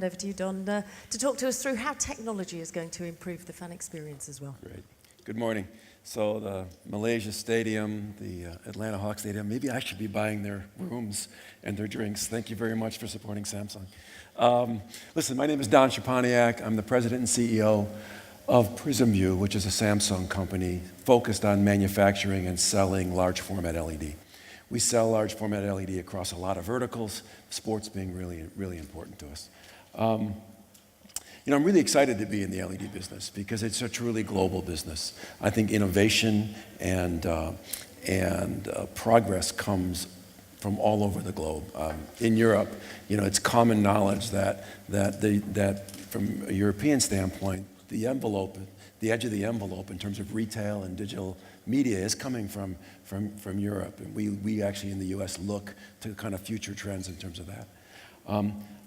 over to you, Don, to talk to us through how technology is going to improve the fan experience as well. Great. Good morning. So the Malaysia Stadium, the Atlanta Hawks Stadium, maybe I should be buying their rooms and their drinks. Thank you very much for supporting Samsung. Listen, my name is Don Szczepaniak. I'm the president and CEO of Prismview, which is a Samsung company focused on manufacturing and selling large format LED. We sell large format LED across a lot of verticals, sports being really, really important to us. I'm really excited to be in the LED business because it's a truly global business. I think innovation and progress comes from all over the globe. In Europe, it's common knowledge that from a European standpoint, the edge of the envelope in terms of retail and digital media is coming from Europe. And we actually in the US look to kind of future trends in terms of that.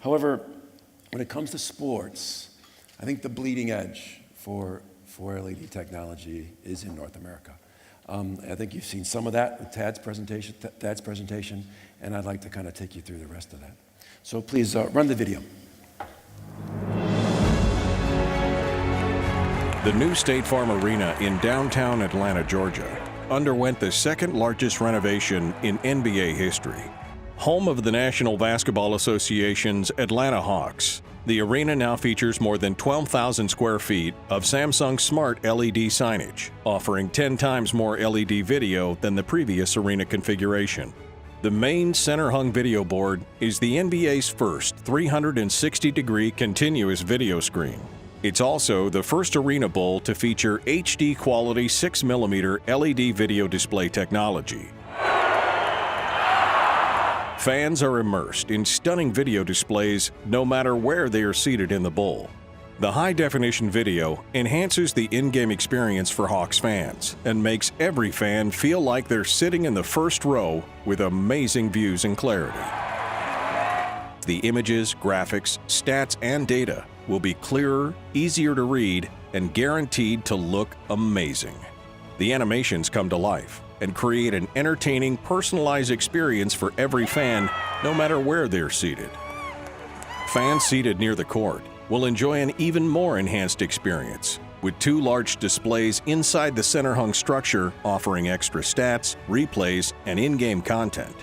However, when it comes to sports, I think the bleeding edge for LED technology is in North America. I think you've seen some of that with Tad's presentation, and I'd like to kind of take you through the rest of that. So please run the video. The new State Farm Arena in downtown Atlanta, Georgia, underwent the second largest renovation in NBA history. Home of the National Basketball Association's Atlanta Hawks, the arena now features more than 12,000 square feet of Samsung Smart LED signage, offering 10 times more LED video than the previous arena configuration. The main center-hung video board is the NBA's first 360-degree continuous video screen. It's also the first arena bowl to feature HD-quality 6mm LED video display technology. Fans are immersed in stunning video displays no matter where they are seated in the bowl. The high-definition video enhances the in-game experience for Hawks fans and makes every fan feel like they're sitting in the first row with amazing views and clarity. The images, graphics, stats, and data will be clearer, easier to read, and guaranteed to look amazing. The animations come to life and create an entertaining, personalized experience for every fan, no matter where they're seated. Fans seated near the court will enjoy an even more enhanced experience, with 2 large displays inside the center-hung structure offering extra stats, replays, and in-game content.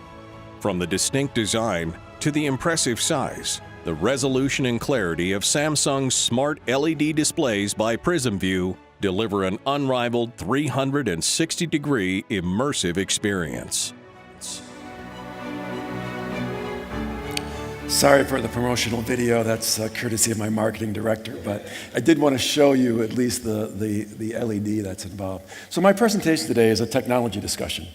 From the distinct design to the impressive size, the resolution and clarity of Samsung's smart LED displays by Prismview deliver an unrivaled 360-degree immersive experience. Sorry for the promotional video. That's courtesy of my marketing director, but I did want to show you at least the LED that's involved. So my presentation today is a technology discussion,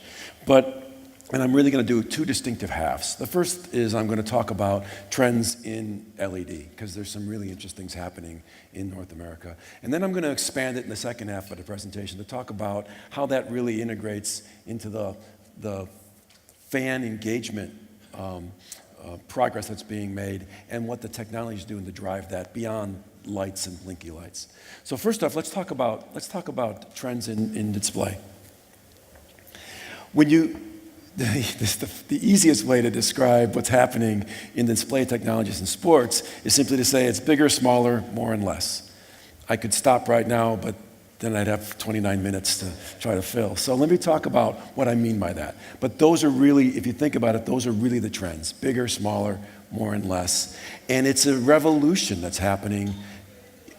and I'm really going to do 2 distinctive halves. The first is I'm going to talk about trends in LED, because there's some really interesting things happening in North America. And then I'm going to expand it in the second half of the presentation to talk about how that really integrates into the fan engagement progress that's being made and what the technology is doing to drive that beyond lights and blinky lights. So first off, let's talk about trends in display. The easiest way to describe what's happening in display technologies in sports is simply to say it's bigger, smaller, more and less. I could stop right now, but then I'd have 29 minutes to try to fill. So let me talk about what I mean by that. But those are really, if you think about it, those are really the trends. Bigger, smaller, more and less. And it's a revolution that's happening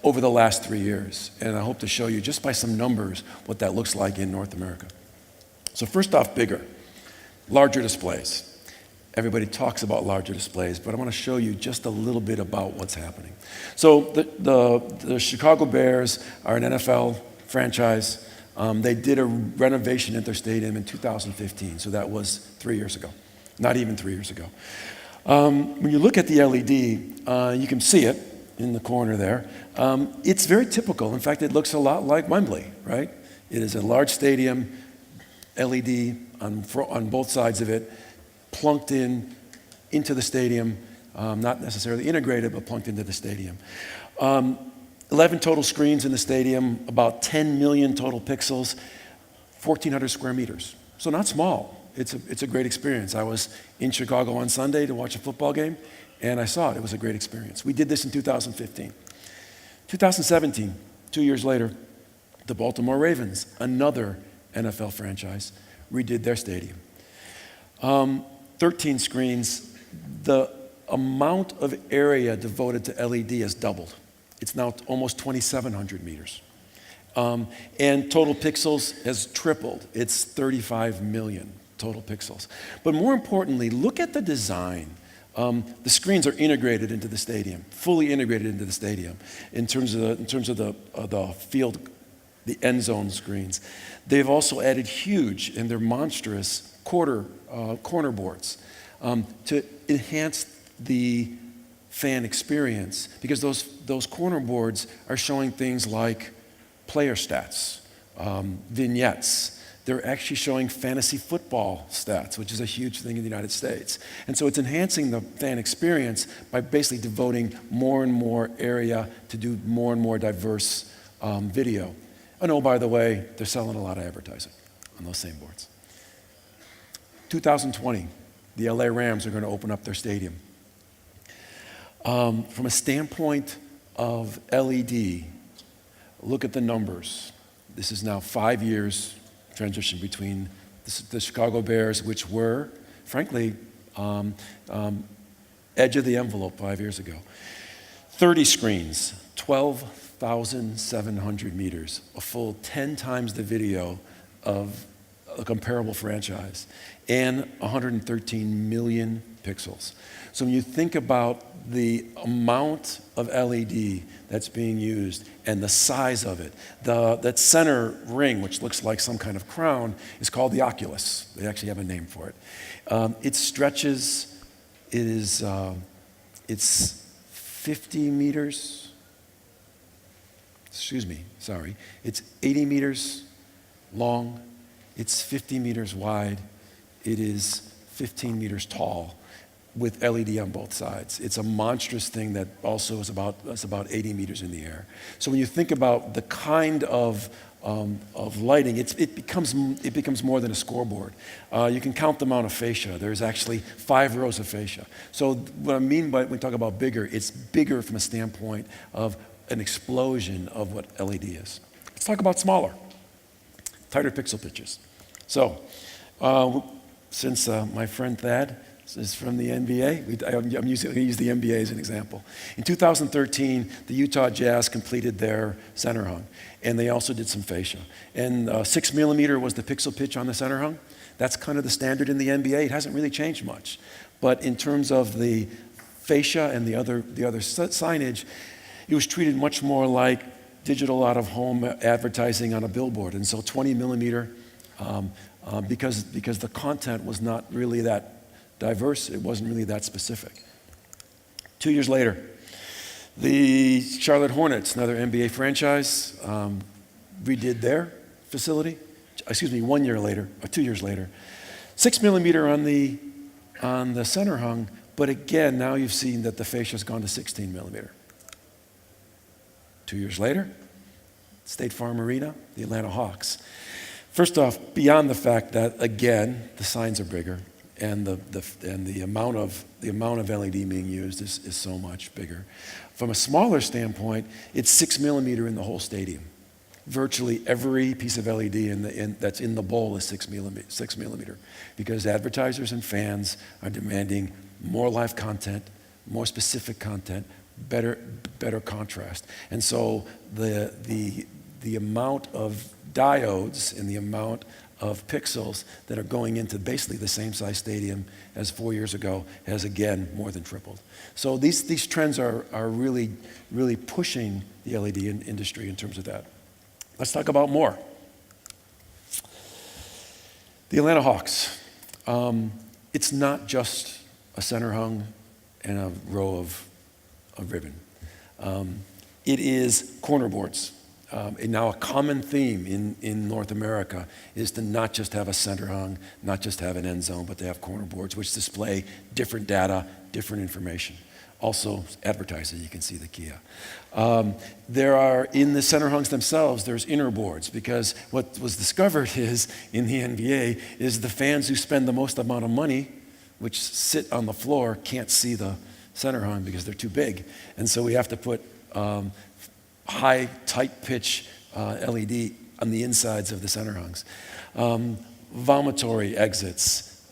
over the last 3 years. And I hope to show you just by some numbers what that looks like in North America. So first off, bigger. Larger displays. Everybody talks about larger displays, but I want to show you just a little bit about what's happening. So the Chicago Bears are an NFL franchise. They did a renovation at their stadium in 2015, so that was 3 years ago. Not even 3 years ago. When you look at the LED, you can see it in the corner there. It's very typical. In fact, it looks a lot like Wembley, right? It is a large stadium, LED on both sides of it, plunked into the stadium, not necessarily integrated, but plunked into the stadium. 11 total screens in the stadium, about 10 million total pixels, 1,400 square meters. So not small. It's a great experience. I was in Chicago on Sunday to watch a football game, And I saw it. It was a great experience. We did this in 2015. 2017, 2 years later, the Baltimore Ravens, another NFL franchise, redid their stadium. 13 screens. The amount of area devoted to LED has doubled. It's now almost 2,700 meters. And total pixels has tripled. It's 35 million total pixels. But more importantly, look at the design. The screens are integrated into the stadium, fully integrated into the stadium in terms of the field, the end zone screens. They've also added huge, and they're monstrous, corner boards to enhance the fan experience, because those corner boards are showing things like player stats, vignettes. They're actually showing fantasy football stats, which is a huge thing in the United States. And so it's enhancing the fan experience by basically devoting more and more area to do more and more diverse video. And oh, by the way, they're selling a lot of advertising on those same boards. 2020, the LA Rams are going to open up their stadium. From a standpoint of LED, look at the numbers. This is now 5 years transition between the Chicago Bears, which were, frankly, edge of the envelope 5 years ago. 30 screens, 12,700 meters, a full 10 times the video of a comparable franchise, and 113 million pixels. So when you think about the amount of LED that's being used and the size of it, that center ring, which looks like some kind of crown, is called the Oculus. They actually have a name for it. It stretches, it's 50 meters, it's 80 meters long, it's 50 meters wide, it is 15 meters tall, with LED on both sides. It's a monstrous thing that also is about 80 meters in the air. So when you think about the kind of lighting, it becomes more than a scoreboard. You can count the amount of fascia. There's actually 5 rows of fascia. So what I mean by when we talk about bigger, it's bigger from a standpoint of an explosion of what LED is. Let's talk about smaller, tighter pixel pitches. So since my friend Thad is from the NBA. I'm going to use the NBA as an example. In 2013, the Utah Jazz completed their center hung, and they also did some fascia. And 6 millimeter was the pixel pitch on the center hung. That's kind of the standard in the NBA. It hasn't really changed much. But in terms of the fascia and the other signage, it was treated much more like digital out-of-home advertising on a billboard. And so 20 millimeter, because the content was not really that diverse, it wasn't really that specific. 2 years later, the Charlotte Hornets, another NBA franchise, redid their facility. 1 year later, or 2 years later. 6 millimeter on the center hung, but again, now you've seen that the fascia's gone to 16 millimeter. 2 years later, State Farm Arena, the Atlanta Hawks. First off, beyond the fact that, again, the signs are bigger, and the amount of LED being used is so much bigger. From a smaller standpoint, it's 6 millimeter in the whole stadium. Virtually every piece of LED that's in the bowl is 6 millimeter, because advertisers and fans are demanding more live content, more specific content, better contrast. And so the amount of diodes and the amount of pixels that are going into basically the same size stadium as 4 years ago has again more than tripled. So these trends are really, really pushing the LED industry in terms of that. Let's talk about more. The Atlanta Hawks. It's not just a center hung and a row of ribbon. It is corner boards. And now a common theme in North America is to not just have a center hung, not just have an end zone, but to have corner boards which display different data, different information. Also, advertising, you can see the Kia. There are, in the center hungs themselves, there's inner boards, because what was discovered is, in the NBA, is the fans who spend the most amount of money, which sit on the floor, can't see the center hung because they're too big. And so we have to put high, tight pitch LED on the insides of the center hungs. Vomitory exits,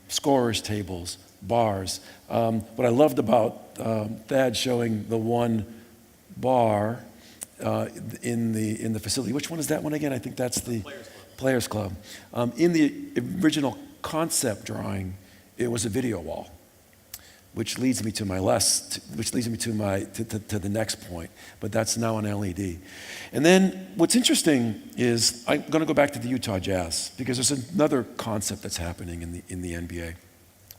scorers tables, bars. What I loved about Thad showing the one bar in the facility. Which one is that one again? I think that's the Players Club. In the original concept drawing, it was a video wall, which leads me to my to the next point. But that's now an LED. And then what's interesting is I'm going to go back to the Utah Jazz because there's another concept that's happening in the NBA.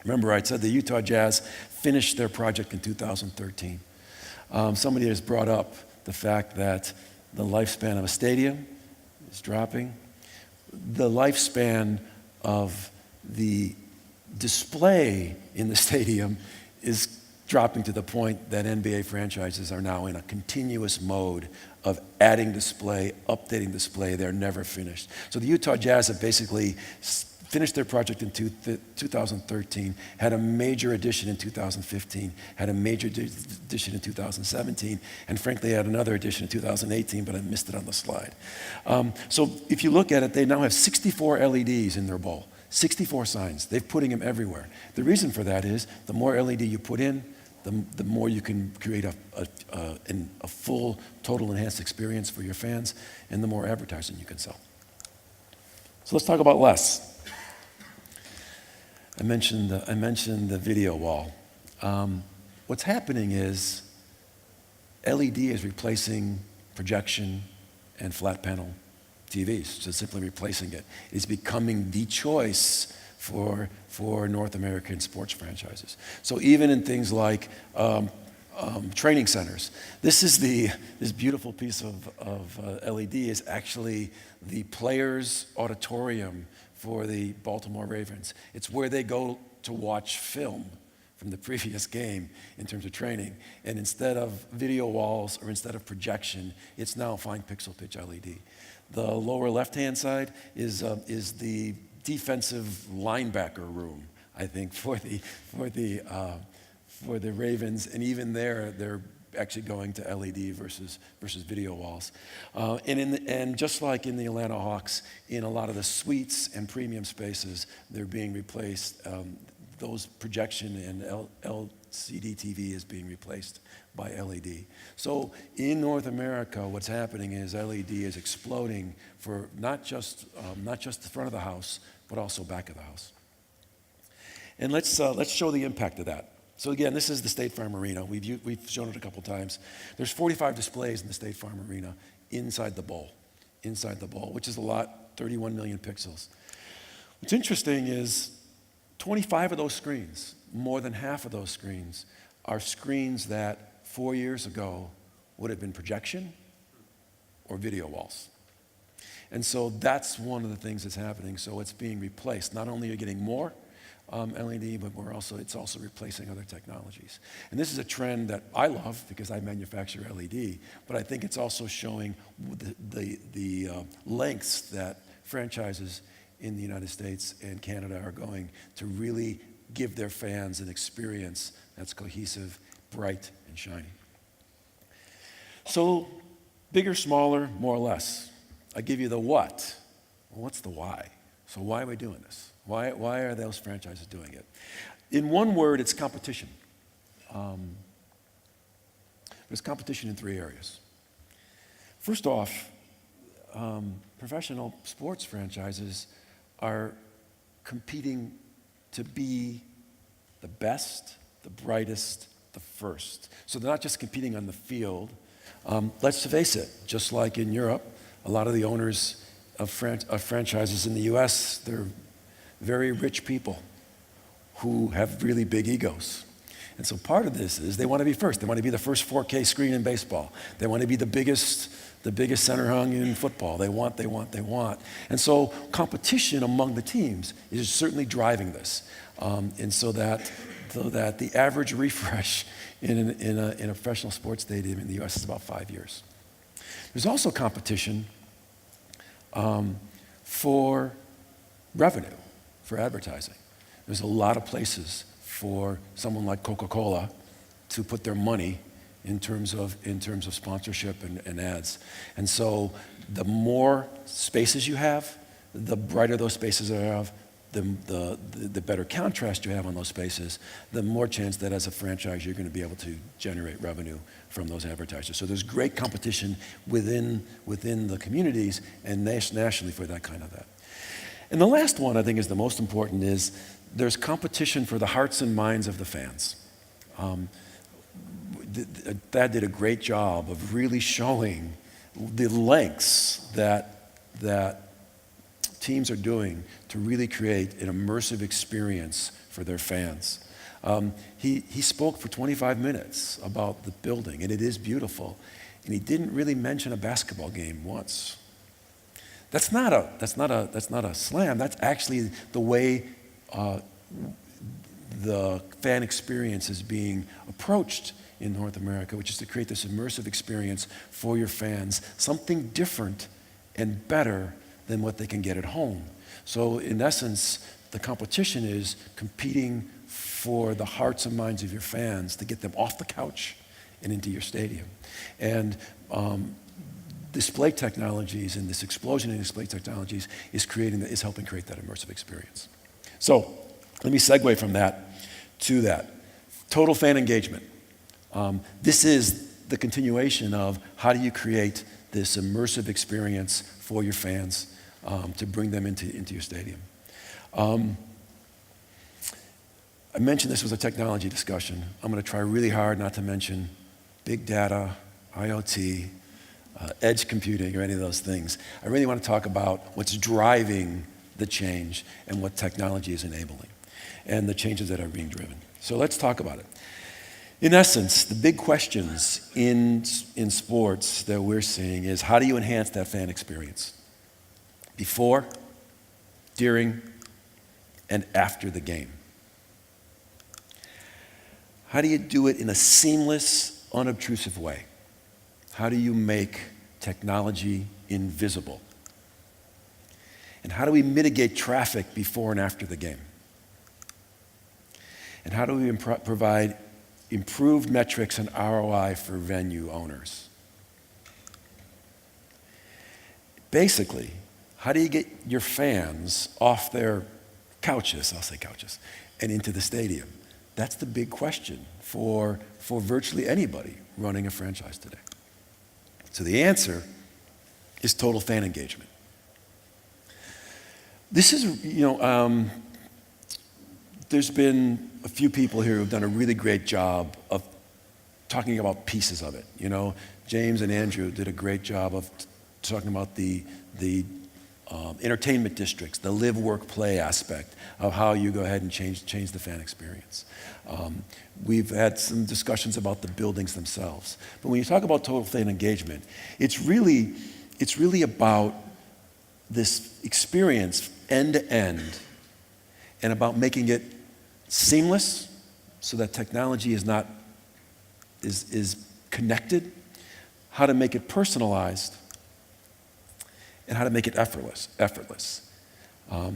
Remember, I said the Utah Jazz finished their project in 2013. Somebody has brought up the fact that the lifespan of a stadium is dropping. The lifespan of the display in the stadium is dropping to the point that NBA franchises are now in a continuous mode of adding display, updating display. They're never finished. So the Utah Jazz have basically finished their project in 2013, had a major addition in 2015, had a major addition in 2017, and frankly had another addition in 2018, but I missed it on the slide. So if you look at it, they now have 64 LEDs in their bowl, 64 signs. They're putting them everywhere. The reason for that is the more LED you put in, the more you can create a full, total enhanced experience for your fans, and the more advertising you can sell. So let's talk about less. I mentioned the video wall. What's happening is LED is replacing projection and flat panel TVs, just simply replacing it. It's becoming the choice for North American sports franchises. So even in things like training centers, this beautiful piece of LED is actually the players' auditorium for the Baltimore Ravens. It's where they go to watch film from the previous game in terms of training. And instead of video walls or instead of projection, it's now fine pixel pitch LED. The lower left-hand side is the defensive linebacker room, I think, for the Ravens. And even there, they're actually going to LED versus video walls. And just like in the Atlanta Hawks, in a lot of the suites and premium spaces, they're being replaced. Those projection and LCD TV is being replaced by LED. So in North America, what's happening is LED is exploding for not just the front of the house, but also back of the house. And let's show the impact of that. So again, this is the State Farm Arena. We've shown it a couple times. There's 45 displays in the State Farm Arena inside the bowl, which is a lot, 31 million pixels. What's interesting is 25 of those screens, more than half of those screens, are screens that 4 years ago would have been projection or video walls. And so that's one of the things that's happening. So it's being replaced. Not only are you getting more LED, but it's also replacing other technologies. And this is a trend that I love because I manufacture LED, but I think it's also showing the lengths that franchises in the United States and Canada are going to really give their fans an experience that's cohesive, bright, and shiny. So bigger, smaller, more or less. I give you the what. Well, what's the why? So why are we doing this? Why are those franchises doing it? In one word, it's competition. There's competition in 3 areas. First off, professional sports franchises are competing to be the best, the brightest, the first. So they're not just competing on the field. Let's face it, just like in Europe, a lot of the owners of franchises in the US, they're very rich people who have really big egos. And so part of this is they want to be first. They want to be the first 4K screen in baseball. They want to be the biggest center hung in football. They want. And so competition among the teams is certainly driving this. And so that the average refresh in a professional sports stadium in the US is about 5 years. There's also competition for revenue, for advertising. There's a lot of places for someone like Coca-Cola to put their money in terms of sponsorship and ads. And so the more spaces you have, the brighter those spaces are, the better contrast you have on those spaces, the more chance that as a franchise you're going to be able to generate revenue from those advertisers. So there's great competition within the communities and nationally for that kind of that. And the last one I think is the most important is there's competition for the hearts and minds of the fans. Thad did a great job of really showing the lengths that teams are doing to really create an immersive experience for their fans. He spoke for 25 minutes about the building, and it is beautiful. And he didn't really mention a basketball game once. That's not a slam. That's actually the way the fan experience is being approached in North America, which is to create this immersive experience for your fans, something different and better than what they can get at home. So in essence, the competition is competing for the hearts and minds of your fans to get them off the couch and into your stadium. And display technologies and this explosion in display technologies is helping create that immersive experience. So let me segue from that to that. Total fan engagement. This is the continuation of how do you create this immersive experience for your fans to bring them into your stadium. I mentioned this was a technology discussion. I'm going to try really hard not to mention big data, IoT, edge computing, or any of those things. I really want to talk about what's driving the change and what technology is enabling and the changes that are being driven. So let's talk about it. In essence, the big questions in sports that we're seeing is how do you enhance that fan experience? Before, during, and after the game. How do you do it in a seamless, unobtrusive way? How do you make technology invisible? And how do we mitigate traffic before and after the game? And how do we provide improved metrics and ROI for venue owners? Basically, how do you get your fans off their couches, I'll say couches, and into the stadium? That's the big question for virtually anybody running a franchise today. So the answer is total fan engagement. This is, there's been a few people here who've done a really great job of talking about pieces of it. James and Andrew did a great job of talking about the entertainment districts, the live, work, play aspect of how you go ahead and change the fan experience. We've had some discussions about the buildings themselves. But when you talk about total fan engagement, it's really about this experience end to end and about making it seamless so that technology is connected, how to make it personalized, and how to make it effortless. About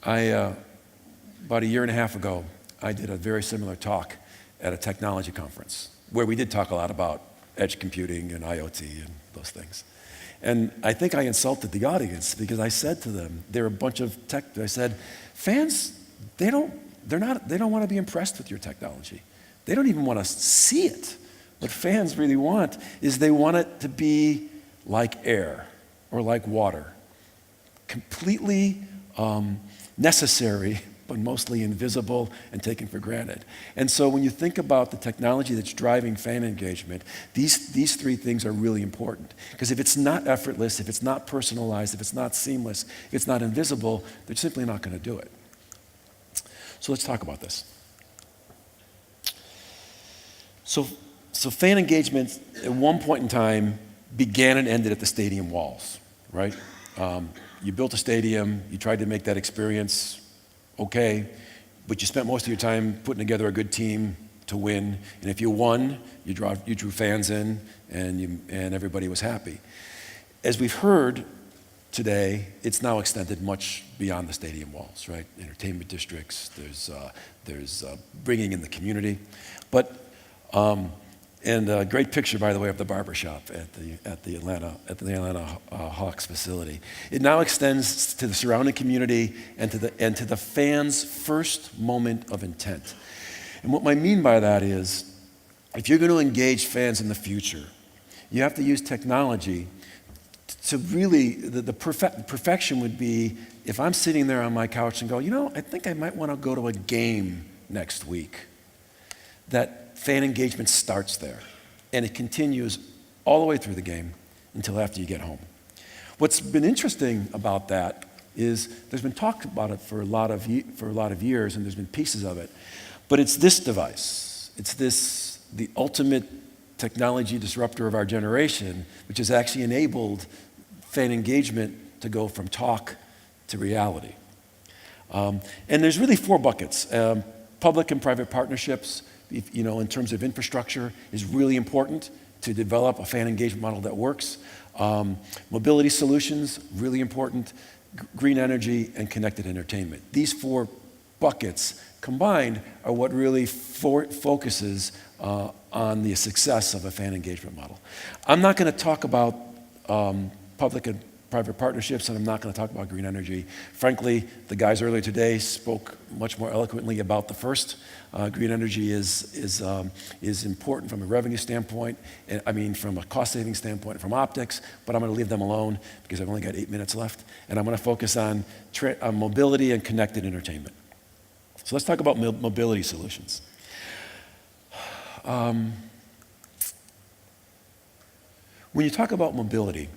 a year and a half ago, I did a very similar talk at a technology conference where we did talk a lot about edge computing and IoT and those things. And I think I insulted the audience because I said to them, they're a bunch of tech, I said, fans, they don't want to be impressed with your technology. They don't even want to see it. What fans really want is they want it to be like air or like water, completely necessary, but mostly invisible and taken for granted. And so when you think about the technology that's driving fan engagement, these three things are really important. Because if it's not effortless, if it's not personalized, if it's not seamless, if it's not invisible, they're simply not going to do it. So let's talk about this. So fan engagement at one point in time began and ended at the stadium walls, right? You built a stadium, you tried to make that experience okay, but you spent most of your time putting together a good team to win, and if you won, you drew fans in, and everybody was happy. As we've heard today, it's now extended much beyond the stadium walls, right? Entertainment districts, there's bringing in the community, but And a great picture, by the way, of the barbershop at the Atlanta Hawks facility. It now extends to the surrounding community and to the fans' first moment of intent. And what I mean by that is, if you're going to engage fans in the future, you have to use technology to really, perfection would be if I'm sitting there on my couch and go, I think I might want to go to a game next week. That fan engagement starts there, and it continues all the way through the game until after you get home. What's been interesting about that is there's been talk about it for a lot of years, and there's been pieces of it, but it's this device. It's the ultimate technology disruptor of our generation, which has actually enabled fan engagement to go from talk to reality. And there's really 4 buckets. Public and private partnerships, in terms of infrastructure, is really important to develop a fan engagement model that works. Mobility solutions, really important. Green energy and connected entertainment. These 4 buckets combined are what really focuses on the success of a fan engagement model. I'm not going to talk about public and private partnerships, and I'm not going to talk about green energy. Frankly, the guys earlier today spoke much more eloquently about the first. Green energy is important from a revenue standpoint, from a cost-saving standpoint, from optics, but I'm going to leave them alone because I've only got 8 minutes left, and I'm going to focus on mobility and connected entertainment. So let's talk about mobility solutions. When you talk about mobility,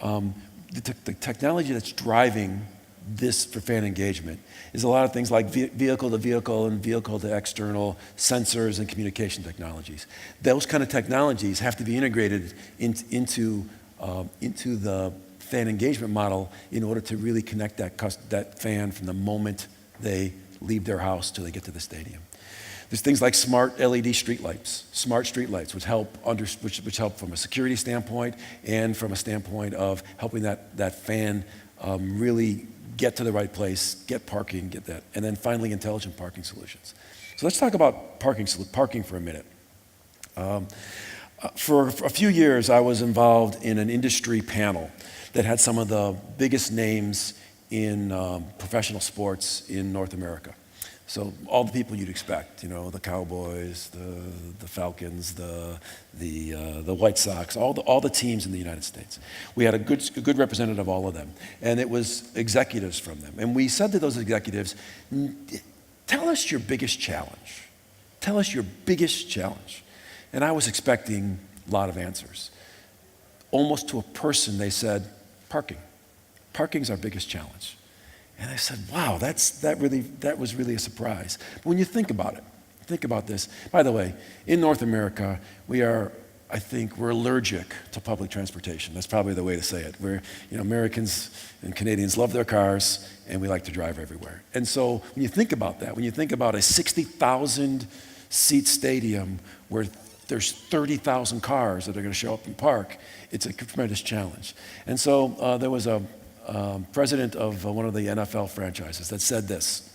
the technology that's driving this for fan engagement is a lot of things like vehicle to vehicle and vehicle to external sensors and communication technologies. Those kind of technologies have to be integrated into the fan engagement model in order to really connect that fan from the moment they leave their house till they get to the stadium. There's things like smart LED streetlights, which help from a security standpoint and from a standpoint of helping that fan really get to the right place, get parking, get that. And then finally, intelligent parking solutions. So let's talk about parking for a minute. For a few years, I was involved in an industry panel that had some of the biggest names in professional sports in North America. So all the people you'd expect, the Cowboys, the Falcons, the White Sox, all the teams in the United States. We had a good representative of all of them, and it was executives from them. And we said to those executives, tell us your biggest challenge. Tell us your biggest challenge. And I was expecting a lot of answers. Almost to a person, they said, parking. Parking's our biggest challenge. And I said, wow, that was really a surprise. But when you think about it, think about this. By the way, in North America, we're allergic to public transportation. That's probably the way to say it. Americans and Canadians love their cars, and we like to drive everywhere. And so when you think about that, when you think about a 60,000 seat stadium where there's 30,000 cars that are going to show up and park, it's a tremendous challenge. And so there was a president of one of the NFL franchises that said this: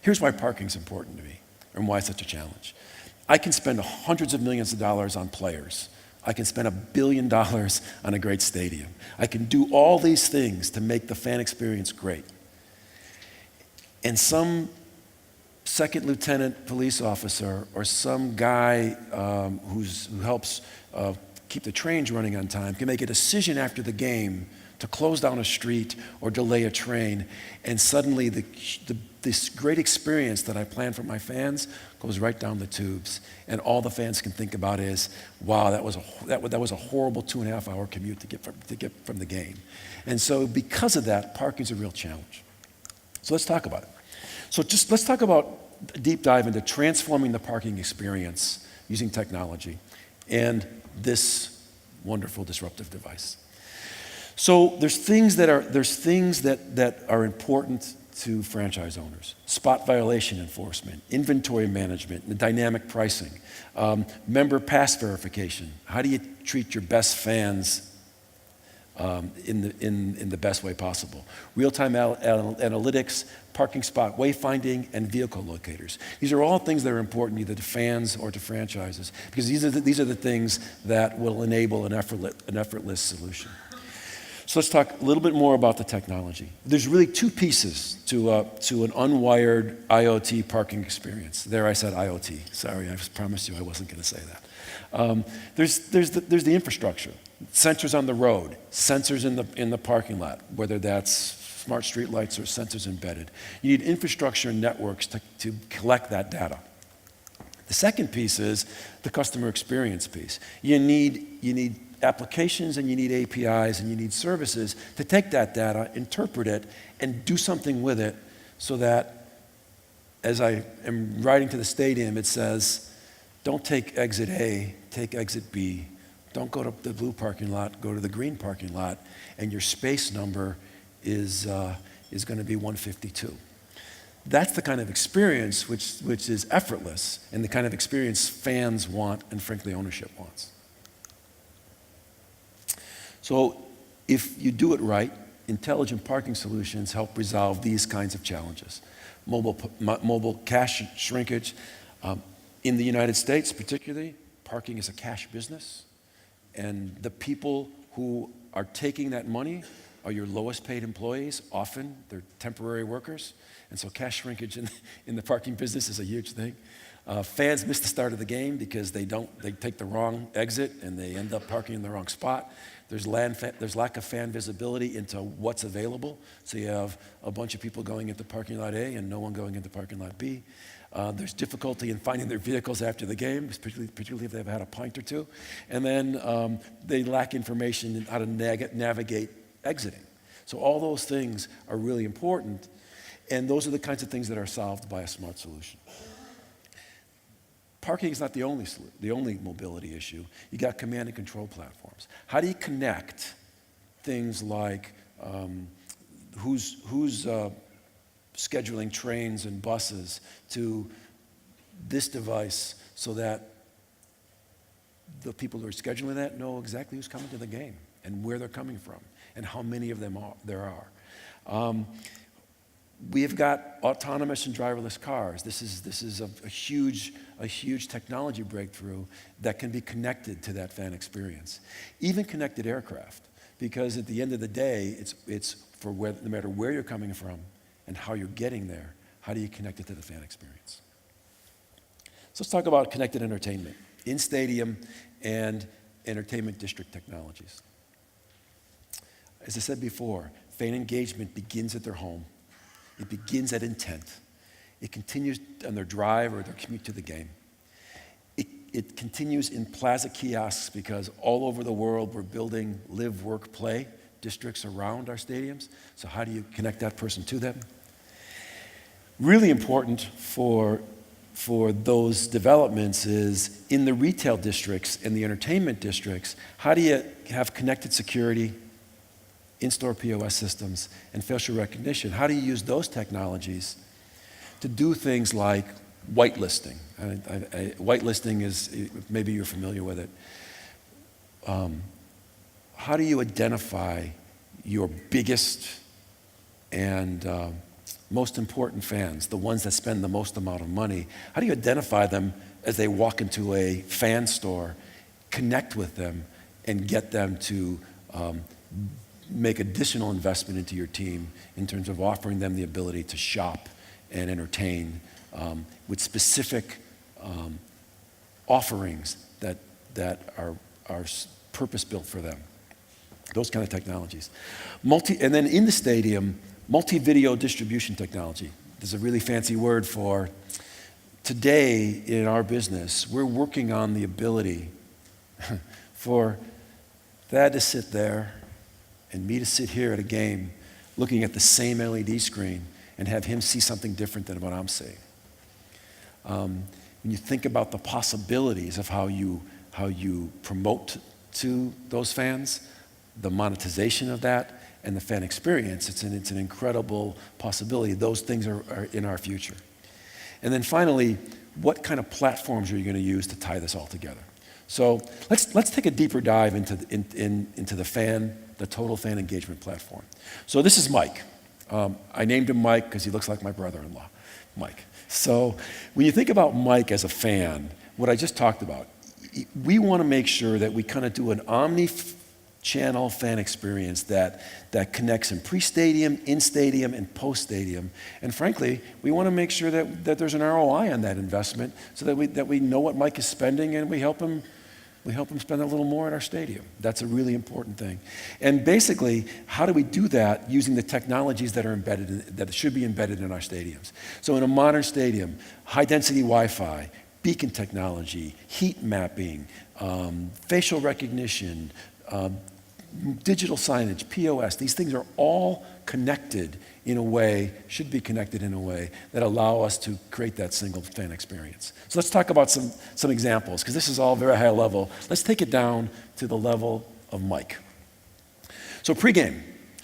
here's why parking's important to me and why it's such a challenge. I can spend hundreds of millions of dollars on players. I can spend $1 billion on a great stadium. I can do all these things to make the fan experience great. And some second lieutenant police officer or some guy who helps keep the trains running on time can make a decision after the game to close down a street or delay a train, and suddenly this great experience that I planned for my fans goes right down the tubes, and all the fans can think about is, wow, that was a horrible 2.5-hour commute to get from the game. And so because of that, parking's a real challenge. So let's talk about it. So let's talk about a deep dive into transforming the parking experience using technology and this wonderful disruptive device. So there's things that are important to franchise owners: spot violation enforcement, inventory management, and dynamic pricing, member pass verification. How do you treat your best fans in the best way possible. Real-time analytics, parking spot wayfinding, and vehicle locators. These are all things that are important either to fans or to franchises, because these are the things that will enable an effortless solution. So let's talk a little bit more about the technology. There's really two pieces to an unwired IoT parking experience. There I said IoT. Sorry, I promised you I wasn't going to say that. There's the infrastructure, sensors on the road, sensors in the parking lot, whether that's smart street lights or sensors embedded. You need infrastructure and networks to collect that data. The second piece is the customer experience piece. You need applications, and you need APIs, and you need services to take that data, interpret it, and do something with it so that as I am riding to the stadium, it says, don't take exit A, take exit B. Don't go to the blue parking lot, go to the green parking lot, and your space number is going to be 152. That's the kind of experience which is effortless, and the kind of experience fans want and frankly ownership wants. So if you do it right, intelligent parking solutions help resolve these kinds of challenges. Mobile cash shrinkage. In the United States particularly, parking is a cash business, and the people who are taking that money are your lowest paid employees. Often they're temporary workers, and so cash shrinkage in the parking business is a huge thing. Fans miss the start of the game because they take the wrong exit and they end up parking in the wrong spot. There's lack of fan visibility into what's available. So you have a bunch of people going into parking lot A and no one going into parking lot B. There's difficulty in finding their vehicles after the game, particularly if they've had a pint or two. And then they lack information in how to navigate exiting. So all those things are really important, and those are the kinds of things that are solved by a smart solution. Parking is not the only mobility issue. You got command and control platforms. How do you connect things like who's scheduling trains and buses to this device so that the people who are scheduling that know exactly who's coming to the game and where they're coming from and how many of them there are. We have got autonomous and driverless cars. This is a huge technology breakthrough that can be connected to that fan experience. Even connected aircraft, because at the end of the day, it's for no matter where you're coming from and how you're getting there, how do you connect it to the fan experience? So let's talk about connected entertainment, in-stadium and entertainment district technologies. As I said before, fan engagement begins at their home. It begins at intent. It continues on their drive or their commute to the game. It continues in plaza kiosks because all over the world we're building live, work, play districts around our stadiums. So how do you connect that person to them? Really important for those developments is in the retail districts and the entertainment districts, how do you have connected security, in-store POS systems, and facial recognition? How do you use those technologies to do things like whitelisting? Whitelisting is, maybe you're familiar with it. How do you identify your biggest and most important fans, the ones that spend the most amount of money? How do you identify them as they walk into a fan store, connect with them, and get them to make additional investment into your team in terms of offering them the ability to shop and entertain with specific offerings that are purpose-built for them. Those kind of technologies. And then in the stadium, multi-video distribution technology. There's a really fancy word for today in our business, we're working on the ability for Thad to sit there and me to sit here at a game looking at the same LED screen and have him see something different than what I'm seeing. When you think about the possibilities of how you promote to those fans, the monetization of that, and the fan experience, it's an incredible possibility. Those things are in our future. And then finally, what kind of platforms are you going to use to tie this all together? So let's take a deeper dive into the fan the total fan engagement platform. So this is Mike. I named him Mike because he looks like my brother-in-law, Mike. So when you think about Mike as a fan, what I just talked about, we want to make sure that we kind of do an omni-channel fan experience that connects in pre-stadium, in-stadium, and post-stadium. And frankly, we want to make sure that there's an ROI on that investment so that we know what Mike is spending and we help him spend a little more at our stadium. That's a really important thing. And basically, how do we do that using the technologies that are that should be embedded in our stadiums? So in a modern stadium, high-density Wi-Fi, beacon technology, heat mapping, facial recognition, digital signage, POS, these things are all connected in a way, should be connected in a way that allow us to create that single fan experience. So let's talk about some examples, because this is all very high level. Let's take it down to the level of Mike. So pregame.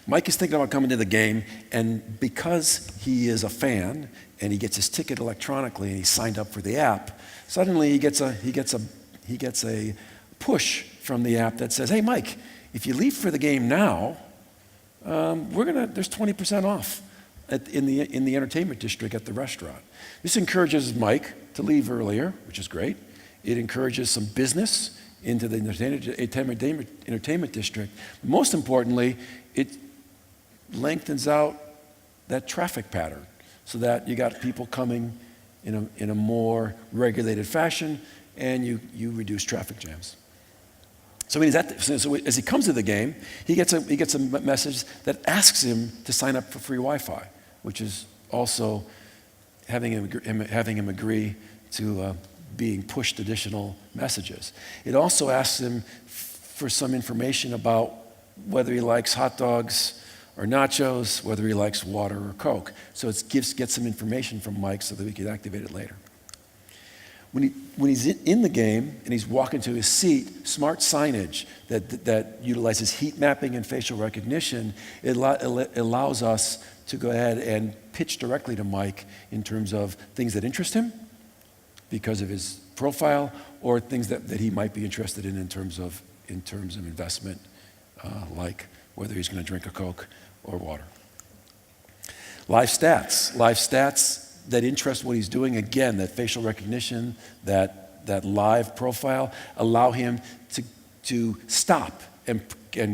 Mike is thinking about coming to the game, and because he is a fan and he gets his ticket electronically and he's signed up for the app, suddenly he gets a push from the app that says, "Hey, Mike, if you leave for the game now, there's 20% off in the entertainment district at the restaurant." This encourages Mike to leave earlier, which is great. It encourages some business into the entertainment district. Most importantly, it lengthens out that traffic pattern so that you got people coming in a more regulated fashion, and you reduce traffic jams. So as he comes to the game, he gets a message that asks him to sign up for free Wi-Fi, which is also having him agree to being pushed additional messages. It also asks him for some information about whether he likes hot dogs or nachos, whether he likes water or Coke. So it gets some information from Mike so that we can activate it later. When he's in the game and he's walking to his seat, smart signage that utilizes heat mapping and facial recognition, it allows us to go ahead and pitch directly to Mike in terms of things that interest him because of his profile, or things that he might be interested in terms of investment, like whether he's going to drink a Coke or water. Live stats that interest what he's doing. Again, that facial recognition, that live profile, allow him to stop and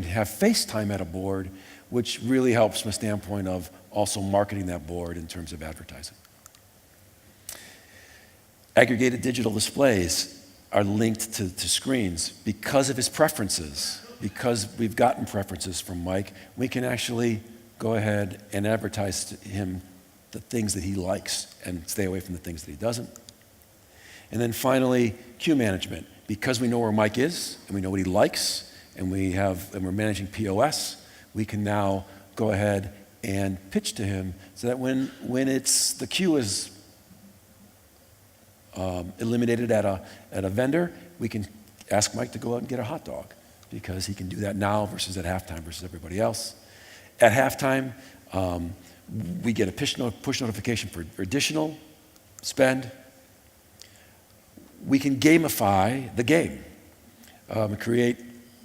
have FaceTime at a board, which really helps from a standpoint of also marketing that board in terms of advertising. Aggregated digital displays are linked to screens because of his preferences. Because we've gotten preferences from Mike, we can actually go ahead and advertise to him the things that he likes and stay away from the things that he doesn't. And then finally, queue management. Because we know where Mike is and we know what he likes, and we're managing POS, we can now go ahead and pitch to him so that when the queue is eliminated at a vendor, we can ask Mike to go out and get a hot dog, because he can do that now versus at halftime versus everybody else. At halftime, we get a push notification for additional spend. We can gamify the game, create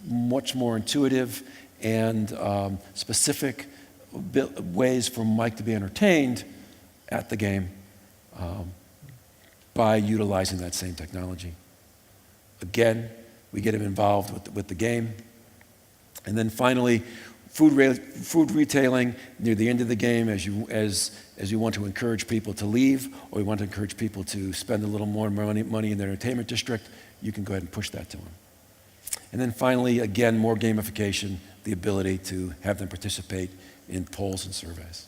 much more intuitive and specific ways for Mike to be entertained at the game by utilizing that same technology. Again, we get him involved with the game. And then finally, food retailing near the end of the game, as you want to encourage people to leave, or you want to encourage people to spend a little more money in their entertainment district, you can go ahead and push that to them. And then finally, again, more gamification, the ability to have them participate in polls and surveys.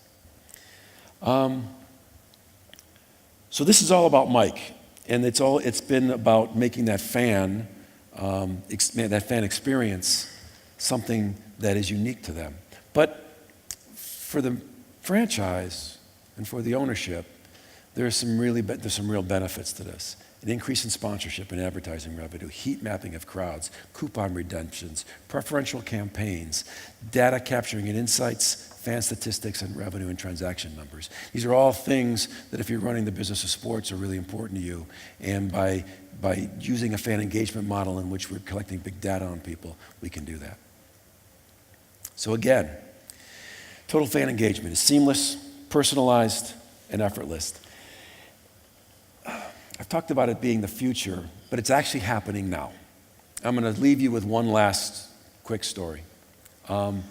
So this is all about Mike, and it's been about making that fan experience something that is unique to them. But for the franchise and for the ownership, there's some real benefits to this. An increase in sponsorship and advertising revenue, heat mapping of crowds, coupon redemptions, preferential campaigns, data capturing and insights, fan statistics, and revenue and transaction numbers. These are all things that, if you're running the business of sports, are really important to you. And by using a fan engagement model in which we're collecting big data on people, we can do that. So again, total fan engagement is seamless, personalized, and effortless. I've talked about it being the future, but it's actually happening now. I'm going to leave you with one last quick story. The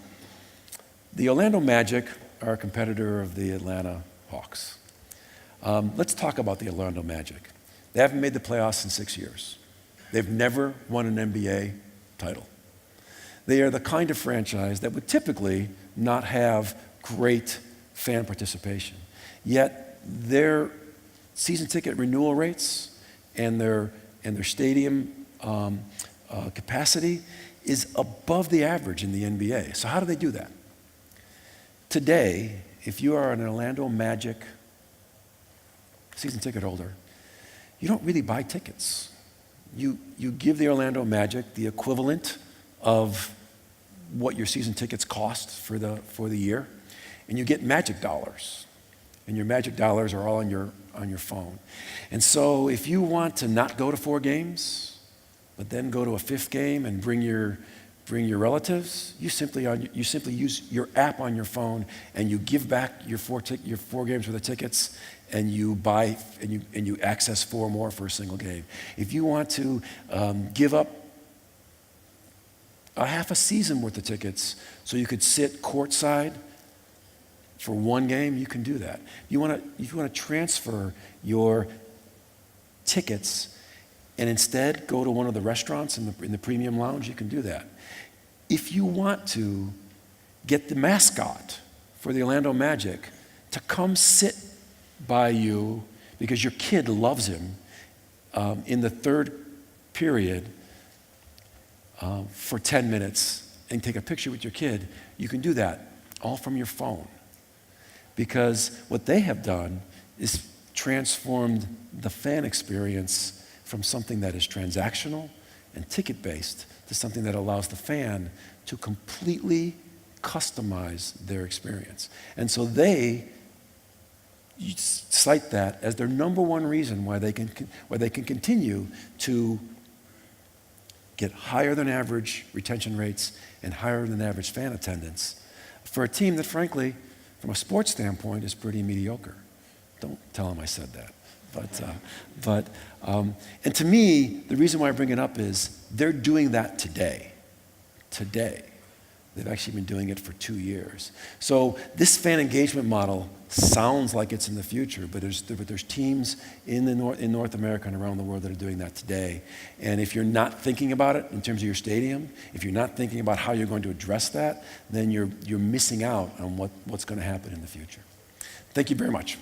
Orlando Magic are a competitor of the Atlanta Hawks. Let's talk about the Orlando Magic. They haven't made the playoffs in 6 years. They've never won an NBA title. They are the kind of franchise that would typically not have great fan participation. Yet their season ticket renewal rates and their stadium capacity is above the average in the NBA. So how do they do that? Today, if you are an Orlando Magic season ticket holder, you don't really buy tickets. You give the Orlando Magic the equivalent of what your season tickets cost for the year, and you get Magic dollars. And your Magic dollars are all on your phone. And so if you want to not go to 4 games, but then go to a 5th game and bring your relatives, you simply use your app on your phone and you give back your 4 games worth of tickets, and you buy and you access 4 more for a single game. If you want to give up a half a season worth of tickets so you could sit courtside for 1 game, you can do that. If you want to transfer your tickets and instead go to one of the restaurants in the premium lounge, you can do that. If you want to get the mascot for the Orlando Magic to come sit by you because your kid loves him in the 3rd period for 10 minutes and take a picture with your kid, you can do that all from your phone. Because what they have done is transformed the fan experience from something that is transactional and ticket-based to something that allows the fan to completely customize their experience. And so they cite that as their number one reason why they can continue to get higher than average retention rates and higher than average fan attendance for a team that, frankly, from a sports standpoint, is pretty mediocre. Don't tell them I said that. And to me, the reason why I bring it up is they're doing that today. Today. They've actually been doing it for 2 years. So this fan engagement model sounds like it's in the future, but there's teams in North America and around the world that are doing that today. And if you're not thinking about it in terms of your stadium, if you're not thinking about how you're going to address that, then you're missing out on what's going to happen in the future. Thank you very much.